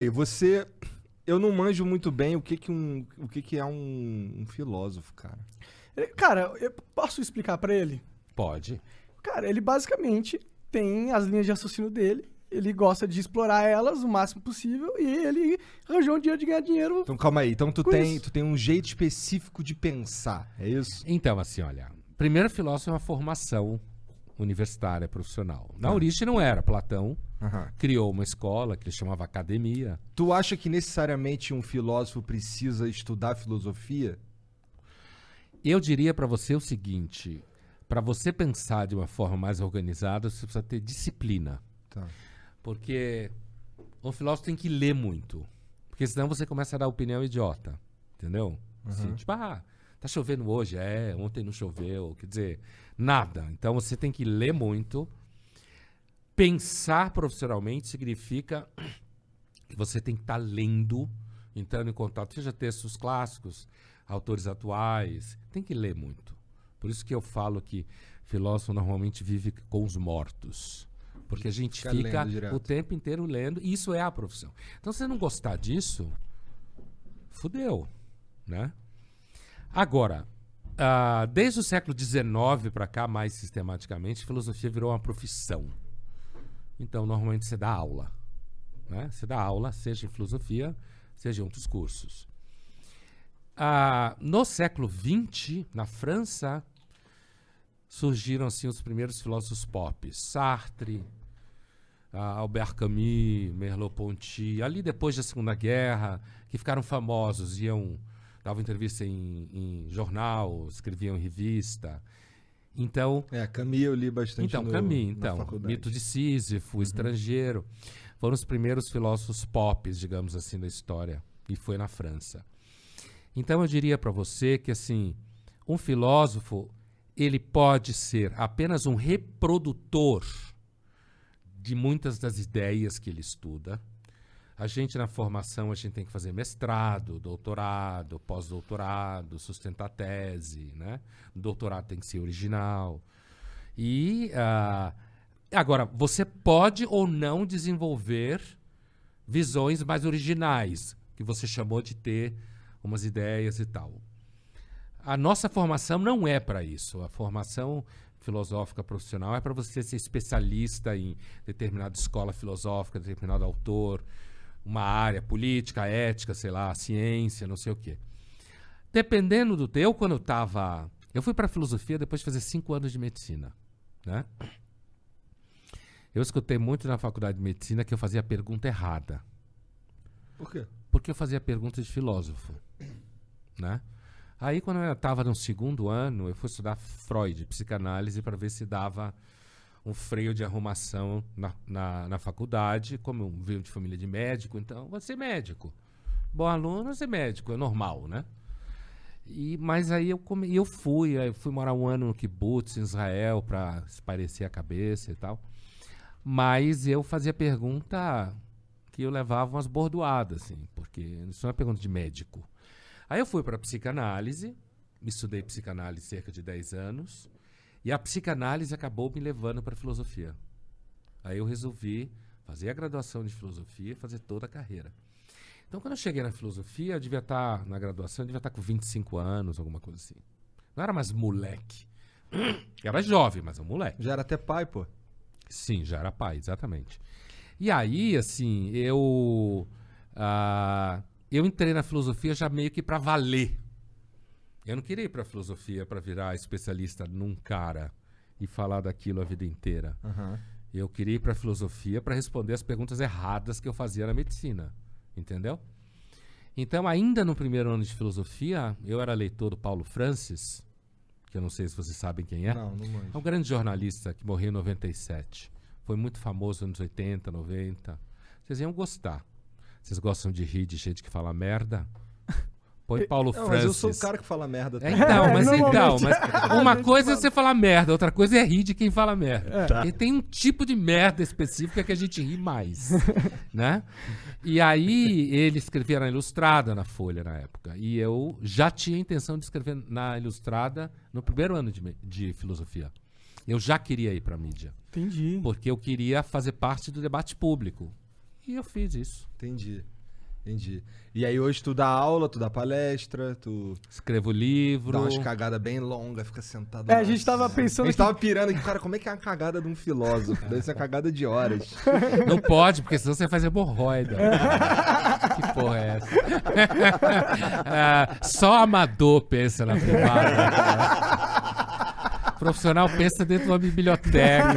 E você... Eu não manjo muito bem o que é um filósofo, cara. Cara, eu posso explicar pra ele? Pode. Cara, ele basicamente tem as linhas de raciocínio dele, ele gosta de explorar elas o máximo possível e ele arranjou um dia de ganhar dinheiro. Então calma aí. Então tu Com tem, isso. tu tem um jeito específico de pensar, é isso? Então, assim, olha, primeiro filósofo é uma formação universitária, profissional. Na Tá. origem não era. Platão Aham. criou uma escola que ele chamava academia. Tu acha que necessariamente um filósofo precisa estudar filosofia? Eu diria para você o seguinte, para você pensar de uma forma mais organizada, você precisa ter disciplina. Tá. Porque um filósofo tem que ler muito. Porque senão você começa a dar opinião idiota. Entendeu? Assim, tipo, tá chovendo hoje? Ontem não choveu. Quer dizer, nada. Então você tem que ler muito. Pensar profissionalmente significa que você tem que estar lendo, entrando em contato, seja textos clássicos, autores atuais. Tem que ler muito. Por isso que eu falo que filósofo normalmente vive com os mortos. Porque a gente Fica fica lendo direto. o tempo inteiro lendo, e isso é a profissão. Então, se você não gostar disso, fudeu, né? Agora, desde o século XIX para cá, mais sistematicamente, filosofia virou uma profissão. Então, normalmente você dá aula, né? Você dá aula, seja em filosofia, seja em outros cursos. No século XX, na França, surgiram assim os primeiros filósofos pop. Sartre, Albert Camus, Merleau-Ponty, ali depois da Segunda Guerra, que ficaram famosos, davam entrevista em jornal, escreviam em revista. Então, Camus eu li bastante Camus, na faculdade. Mito de Sísifo, Estrangeiro, foram os primeiros filósofos pop, digamos assim, da história, e foi na França. Então eu diria para você que assim, um filósofo, ele pode ser apenas um reprodutor de muitas das ideias que ele estuda. A gente na formação, a gente tem que fazer mestrado, doutorado, pós-doutorado, sustentar tese, né? O doutorado tem que ser original. E agora, você pode ou não desenvolver visões mais originais, que você chamou de ter umas ideias e tal. A nossa formação não é para isso. A formação filosófica profissional é para você ser especialista em determinada escola filosófica, determinado autor, uma área política, ética, sei lá, ciência, não sei o quê. Dependendo do teu, quando eu fui para filosofia depois de fazer 5 anos de medicina, né? Eu escutei muito na faculdade de medicina que eu fazia a pergunta errada. Por quê? Porque eu fazia perguntas de filósofo, né? Aí, quando eu estava no 2º ano, eu fui estudar Freud, psicanálise, para ver se dava um freio de arrumação na faculdade. Como eu venho de família de médico, então, vou ser médico. Bom aluno, vou ser médico, é normal, né? Mas aí eu fui morar 1 ano no kibbutz, em Israel, para espairecer a cabeça e tal. Mas eu fazia pergunta que eu levava umas bordoadas, assim, porque isso não é pergunta de médico. Aí eu fui para a psicanálise, estudei psicanálise cerca de 10 anos, e a psicanálise acabou me levando para a filosofia. Aí eu resolvi fazer a graduação de filosofia e fazer toda a carreira. Então, quando eu cheguei na filosofia, eu devia estar, na graduação, eu devia estar com 25 anos, alguma coisa assim. Não era mais moleque. Era jovem, mas é um moleque. Já era até pai, pô. Sim, já era pai, exatamente. E aí, assim, eu entrei na filosofia já meio que para valer. Eu não queria ir para filosofia para virar especialista num cara e falar daquilo a vida inteira. Uhum. Eu queria ir para filosofia para responder as perguntas erradas que eu fazia na medicina. Entendeu? Então, ainda no 1º ano de filosofia, eu era leitor do Paulo Francis, que eu não sei se vocês sabem quem é. Não manjo. É um grande jornalista que morreu em 97. Foi muito famoso nos anos 80, 90. Vocês iam gostar. Vocês gostam de rir de gente que fala merda? Põe Paulo Não, Francis. mas eu sou o cara que fala merda também. Mas normalmente. uma coisa é você falar merda, outra coisa é rir de quem fala merda. Tá. E tem um tipo de merda específica que a gente ri mais, né? E aí ele escrevia na Ilustrada, na Folha, na época. E eu já tinha a intenção de escrever na Ilustrada no 1º ano de filosofia. Eu já queria ir para a mídia. Entendi. Porque eu queria fazer parte do debate público. E eu fiz isso. Entendi. E aí hoje tu dá aula, tu dá palestra, tu Escrevo livro. dá umas cagadas bem longas, fica sentado É, lá a gente tava assim. pensando A gente que- tava pirando aqui, cara, como é que é uma cagada de um filósofo? Deve ser uma cagada de horas. Não pode, porque senão você faz hemorroida. Que porra é essa? Só amador pensa na privada. Profissional pensa dentro de uma biblioteca.